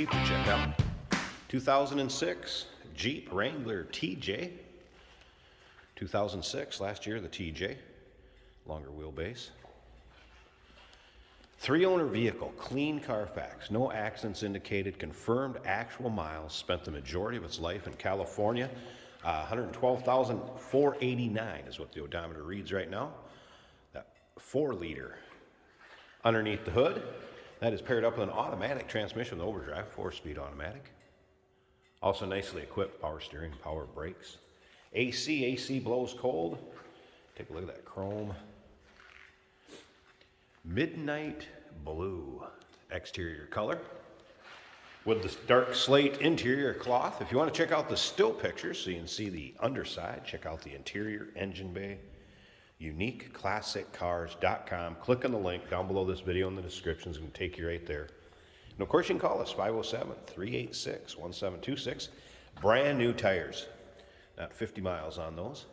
Jeep to check out. 2006 Jeep Wrangler TJ. 2006, last year, the TJ. Longer wheelbase. 3-owner vehicle, clean Carfax, no accidents indicated, confirmed actual miles, spent the majority of its life in California. 112,489 is what the odometer reads right now. That 4-liter underneath the hood. That is paired up with an automatic transmission with overdrive, 4-speed automatic. Also nicely equipped, power steering, power brakes. AC blows cold. Take a look at that chrome. Midnight blue exterior color with this dark slate interior cloth. If you want to check out the still pictures so you can see the underside, check out the interior engine bay. UniqueClassicCars.com. Click on the link down below this video in the description. It's going to take you right there. And of course, you can call us 507-386-1726. Brand new tires. Not 50 miles on those.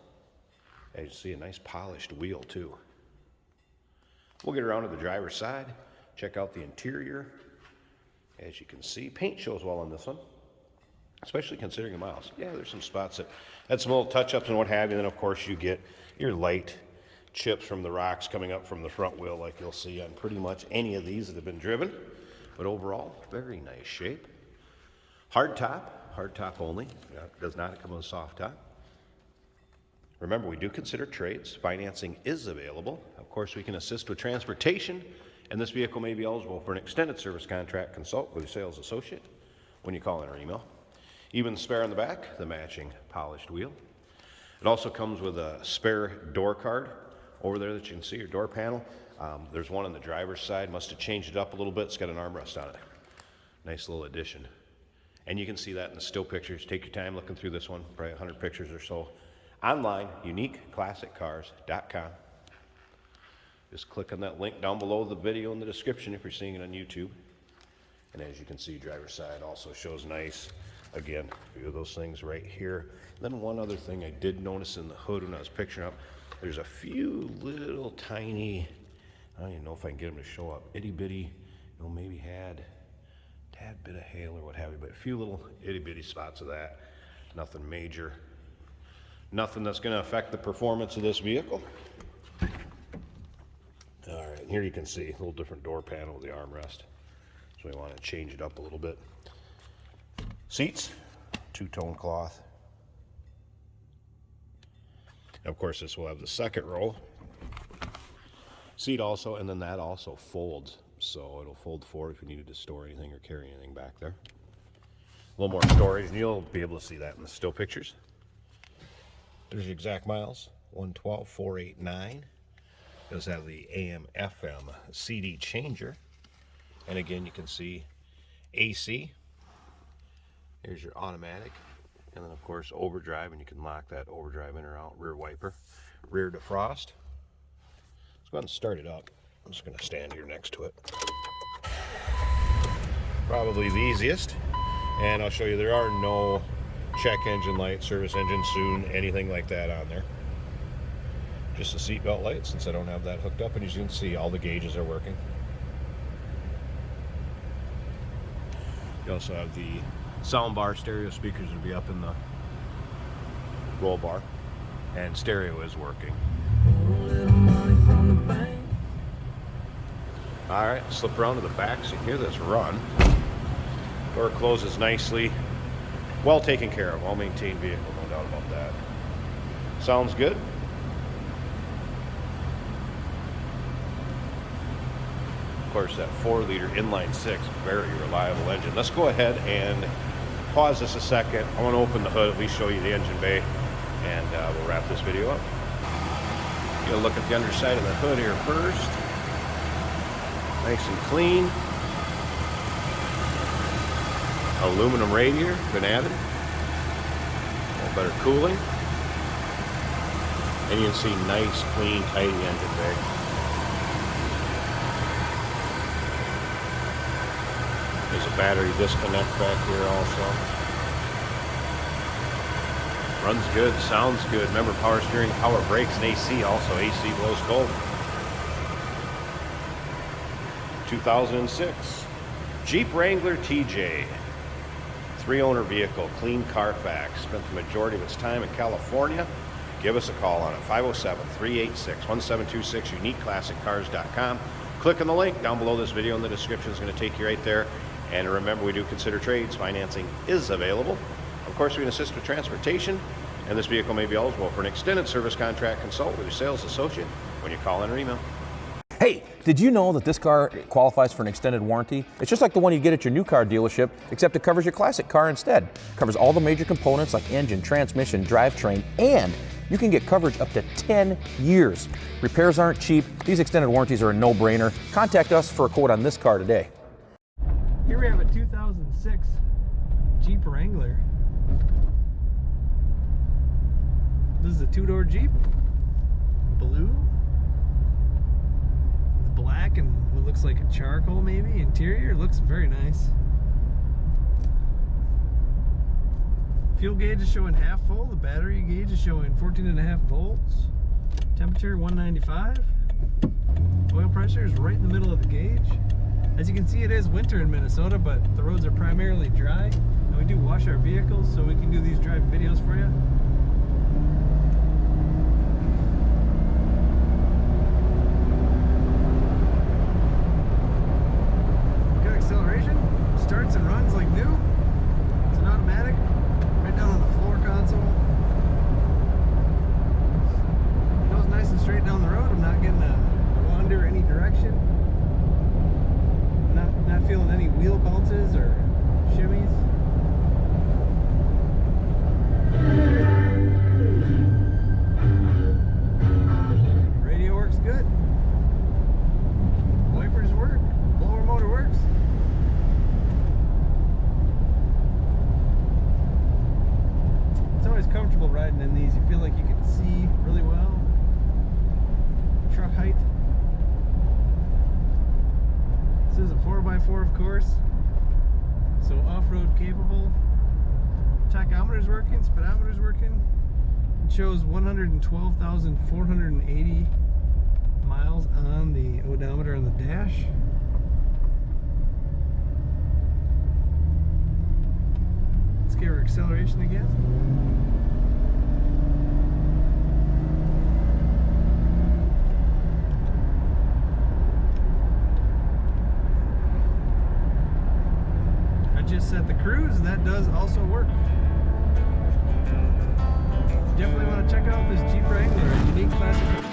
As you see, a nice polished wheel too. We'll get around to the driver's side. Check out the interior. As you can see, paint shows well on this one, especially considering the miles. Yeah, there's some spots that had some little touch-ups and what have you. And then, of course, you get your light chips from the rocks coming up from the front wheel like you'll see on pretty much any of these that have been driven. But overall, very nice shape. Hard top only. It does not come with a soft top. Remember, we do consider trades. Financing is available. Of course, we can assist with transportation, and this vehicle may be eligible for an extended service contract. Consult with your sales associate when you call in or email. Even the spare on the back, the matching polished wheel. It also comes with a spare door card over there that you can see, your door panel. There's one on the driver's side. Must have changed it up a little bit. It's got an armrest on it. Nice little addition. And you can see that in the still pictures. Take your time looking through this one, probably 100 pictures or so. Online, UniqueClassicCars.com. Just click on that link down below the video in the description if you're seeing it on YouTube. And as you can see, driver's side also shows nice. Again, a few of those things right here. Then one other thing I did notice in the hood when I was picturing up, there's a few little tiny, I don't even know if I can get them to show up, itty bitty, maybe had a tad bit of hail or what have you, but a few little itty bitty spots of that. Nothing major. Nothing that's going to affect the performance of this vehicle. All right, here you can see a little different door panel with the armrest. So we want to change it up a little bit. Seats, 2-tone cloth. And of course, this will have the second row seat also, and then that also folds. So it'll fold forward if you needed to store anything or carry anything back there. A little more storage, and you'll be able to see that in the still pictures. There's the exact miles, 112,489. It does have the AM/FM CD changer. And again, you can see AC. Here's your automatic. And then, of course, overdrive, and you can lock that overdrive in or out. Rear wiper, rear defrost. Let's go ahead and start it up. I'm just going to stand here next to it. Probably the easiest. And I'll show you there are no check engine light, service engine soon, anything like that on there. Just a seatbelt light since I don't have that hooked up, and as you can see, all the gauges are working. You also have the sound bar. Stereo speakers would be up in the roll bar, and stereo is working. All right, slip around to the back so you can hear this run. Door closes nicely. Well taken care of, well-maintained vehicle, no doubt about that. Sounds good. Of course, that 4-liter inline-6, very reliable engine. Let's go ahead and pause this a second. I want to open the hood, at least show you the engine bay, and we'll wrap this video up. Get a look at the underside of the hood here first. Nice and clean. Aluminum radiator, been added. A little better cooling. And you can see nice, clean, tidy engine bay. There's a battery disconnect back here also. Runs good, sounds good. Remember, power steering, power brakes, and AC also. AC blows cold. 2006 Jeep Wrangler TJ. 3-owner vehicle, clean Carfax. Spent the majority of its time in California. Give us a call on it, 507-386-1726, uniqueclassiccars.com. Click on the link down below this video in the description. It's going to take you right there. And remember, we do consider trades. Financing is available. Of course, we can assist with transportation, and this vehicle may be eligible for an extended service contract. Consult with your sales associate when you call in or email. Hey, did you know that this car qualifies for an extended warranty? It's just like the one you get at your new car dealership, except it covers your classic car instead. It covers all the major components like engine, transmission, drivetrain, and you can get coverage up to 10 years. Repairs aren't cheap. These extended warranties are a no-brainer. Contact us for a quote on this car today. Here we have a 2006 Jeep Wrangler. This is a 2-door Jeep. Blue. Black and what looks like a charcoal maybe. Interior looks very nice. Fuel gauge is showing half full. The battery gauge is showing 14.5 volts. Temperature 195. Oil pressure is right in the middle of the gauge. As you can see, it is winter in Minnesota, but the roads are primarily dry. And we do wash our vehicles, so we can do these drive videos for you. Starts and runs like new. It's an automatic, right down on the floor console. It goes nice and straight down the road. I'm not getting a wander any direction. Not feeling any wheel bounces or shimmies. Radio works good. Wipers work. Blower motor works. It's comfortable riding in these. You feel like you can see really well. Truck height. This is a 4x4, of course, so off-road capable. Tachometer's working, speedometer's working. It shows 112,480 miles on the odometer on the dash. Let's give her acceleration again. Just set the cruise, and that does also work. Definitely want to check out this Jeep Wrangler, a unique classic.